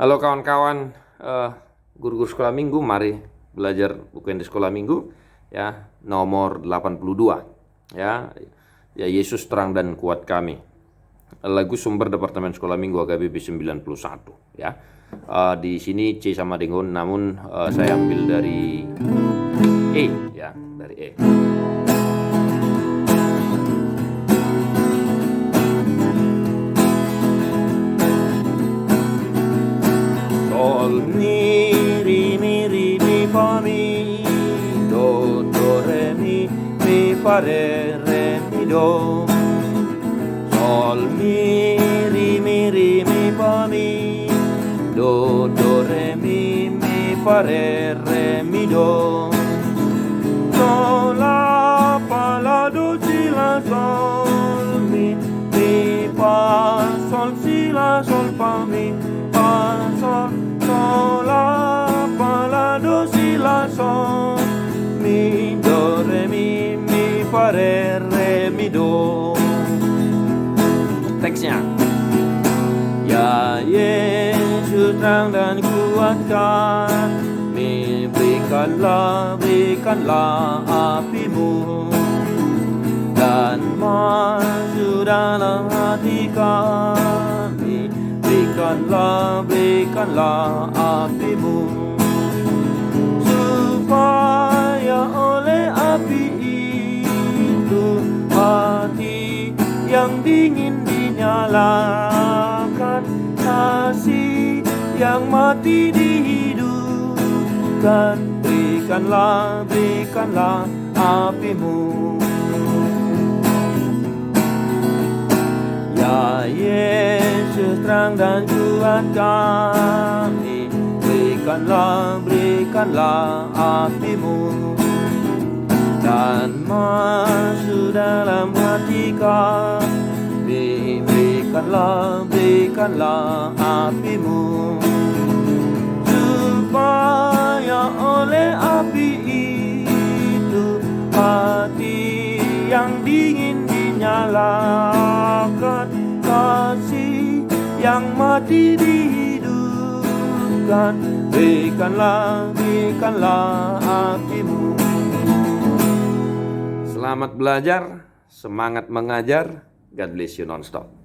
Halo kawan-kawan, guru-guru sekolah minggu, mari belajar buku yang di sekolah minggu ya, nomor 82 ya. Ya, Yesus terang dan kuat kami. Lagu sumber Departemen Sekolah Minggu HKBP 91 ya. Di sini C sama dengan, namun saya ambil dari E ya, dari E. Sol, mi, ri, mi, fa, mi, do, re, mi, fa, re, mi, do. Sol, mi, ri, mi, fa, mi, do, re, mi, fa, re, mi, do. Sol, la, fa, la, do, si, la, sol, mi, fa, sol, si, la, sol, fa, mi, fa, sol, sol, la, fa, la, do, si, la, sol, mi, do, re, mi, fa, re, mi, do. Teksnya. Ya Yesus terang dan kuatkan, berikanlah apimu, dan masuk dalam hati kami. Berikanlah apimu, supaya oleh api itu hati yang dingin dinyalakan, kasih yang mati dihidupkan. Berikanlah apimu. Ya Yesus terang dan kuat kami, berikanlah apimu, dan masuk dalam hati kami. Berikanlah apimu, supaya oleh api itu hati yang dingin dinyalakan, kasih yang mati dihidupkan. Berikanlah apimu. Selamat belajar, semangat mengajar. God bless you non-stop.